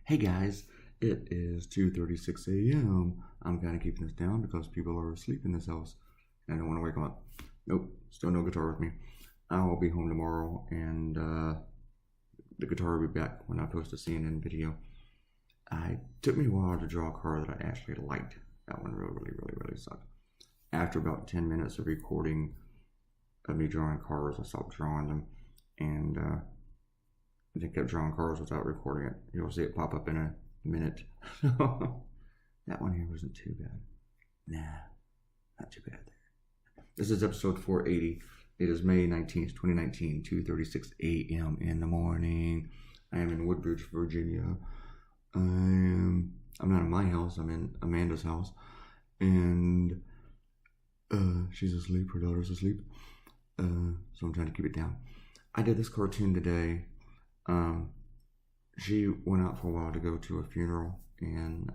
Hey guys, it is 2:36 a.m. I'm kind of keeping this down because people are asleep in this house and I don't want to wake them up. Nope, still no guitar with me. I will be home tomorrow and the guitar will be back when I post a CNN video. It took me a while to draw a car that I actually liked. That one really sucked. After about 10 minutes of recording of me drawing cars, I stopped drawing them and I just kept drawing cars without recording it. You'll see it pop up in a minute. That one here wasn't too bad. Nah, not too bad there. This is episode 480. It is May 19th, 2019, 2:36 a.m. in the morning. I am in Woodbridge, Virginia. I'm not in my house. I'm in Amanda's house. And she's asleep. Her daughter's asleep. So I'm trying to keep it down. I did this cartoon today. She went out for a while to go to a funeral, and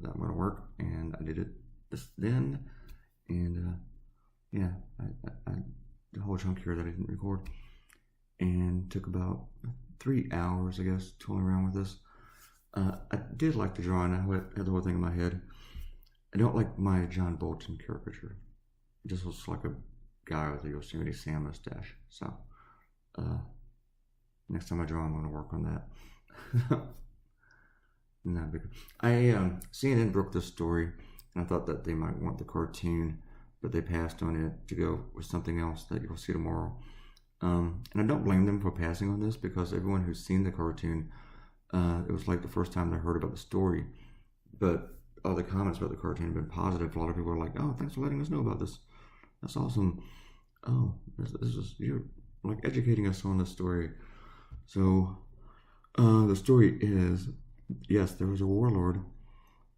that went to work, and I did it then, and yeah, I the whole chunk here that I didn't record, and took about 3 hours, I guess, tooling around with this. I did like the drawing. I had the whole thing in my head. I don't like my John Bolton caricature. It just looks like a guy with a Yosemite Sam mustache. So, next time I draw, I'm going to work on that. Not big. CNN broke this story, and I thought that they might want the cartoon, but they passed on it to go with something else that you'll see tomorrow. And I don't blame them for passing on this, because everyone who's seen the cartoon, it was like the first time they heard about the story. But all the comments about the cartoon have been positive. A lot of people are like, "Oh, thanks for letting us know about this. That's awesome. Oh, this is, you're like educating us on this story." So, the story is, yes, there was a warlord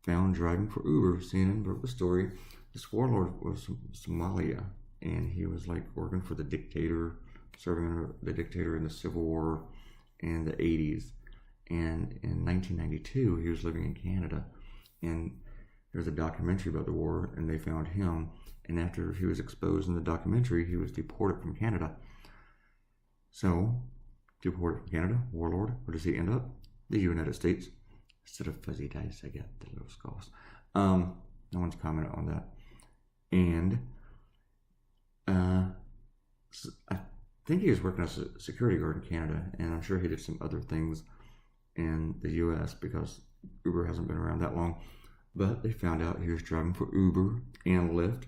found driving for Uber. CNN broke the story. This warlord was from Somalia, and he was like working for the dictator, serving under the dictator in the Civil War in the 80s. And in 1992, he was living in Canada, and there's a documentary about the war, and they found him. And after he was exposed in the documentary, he was deported from Canada. So, deported from Canada, warlord, where does he end up? The United States. Instead of fuzzy dice, I get the little skulls. No one's commented on that. And I think he was working as a security guard in Canada, and I'm sure he did some other things in the US, because Uber hasn't been around that long. But they found out he was driving for Uber and Lyft.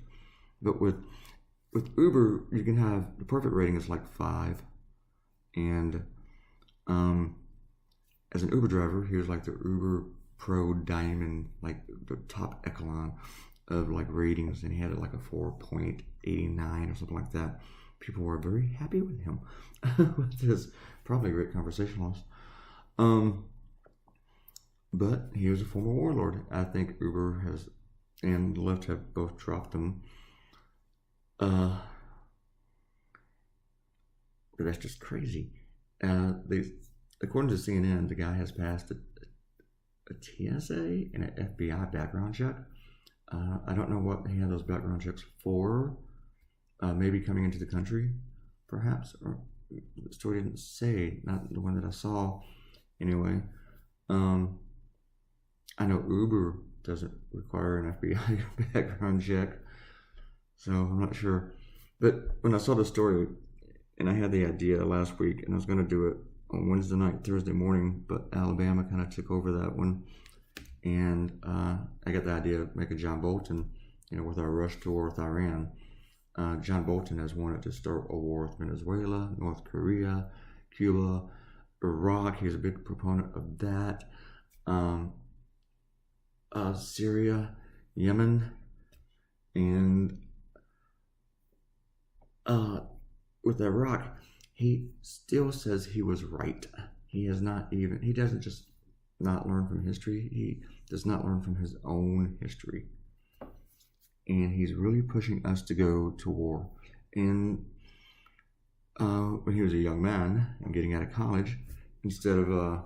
But with Uber, you can have, the perfect rating is like 5. And as an Uber driver, he was like the Uber Pro Diamond, like the top echelon of like ratings, and he had like a 4.89 or something like that. People were very happy with him, with his probably great conversationalist. But he was a former warlord. I think Uber has and Lyft have both dropped him. But that's just crazy. According to CNN, the guy has passed a TSA and an FBI background check. I don't know what he had those background checks for. Maybe coming into the country, perhaps. Or the story didn't say, not the one that I saw. Anyway, I know Uber doesn't require an FBI background check, so I'm not sure. But when I saw the story, and I had the idea last week, and I was going to do it on Wednesday night, Thursday morning, but Alabama kind of took over that one. And I got the idea of making John Bolton, with our rush to war with Iran. John Bolton has wanted to start a war with Venezuela, North Korea, Cuba, Iraq. He's a big proponent of that. Syria, Yemen, and with Iraq, he still says he was right. He doesn't just not learn from history, he does not learn from his own history. And he's really pushing us to go to war. And when he was a young man and getting out of college, instead of,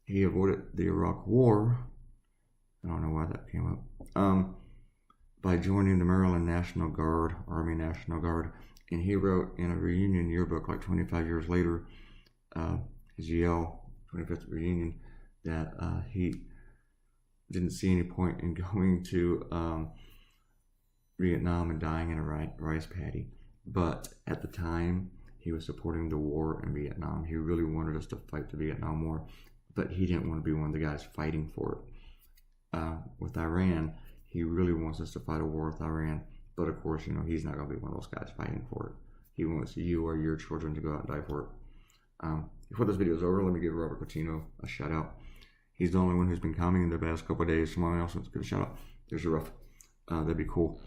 he avoided the Iraq War. I don't know why that came up. By joining the Maryland National Guard, Army National Guard. And he wrote in a reunion yearbook like 25 years later, his Yale 25th reunion, that he didn't see any point in going to Vietnam and dying in a rice paddy. But at the time, he was supporting the war in Vietnam. He really wanted us to fight the Vietnam War, but he didn't want to be one of the guys fighting for it. With Iran, he really wants us to fight a war with Iran, but of course, he's not going to be one of those guys fighting for it. He wants you or your children to go out and die for it. Before this video is over, let me give Robert Coutinho a shout out. He's the only one who's been commenting the past couple of days. Someone else wants to give a shout out. There's your rough. That'd be cool.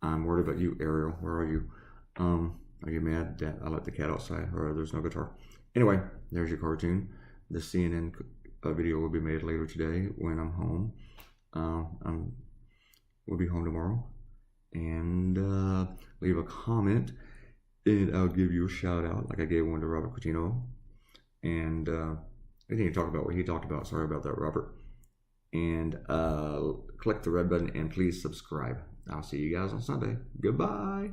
I'm worried about you, Ariel. Where are you? Are you mad that I let the cat outside or there's no guitar? Anyway, there's your cartoon. The CNN video will be made later today when I'm home. We'll be home tomorrow. And leave a comment and I'll give you a shout out like I gave one to Robert Coutinho. And I didn't talk about what he talked about. Sorry about that, Robert. And click the red button and please subscribe. I'll see you guys on Sunday. Goodbye.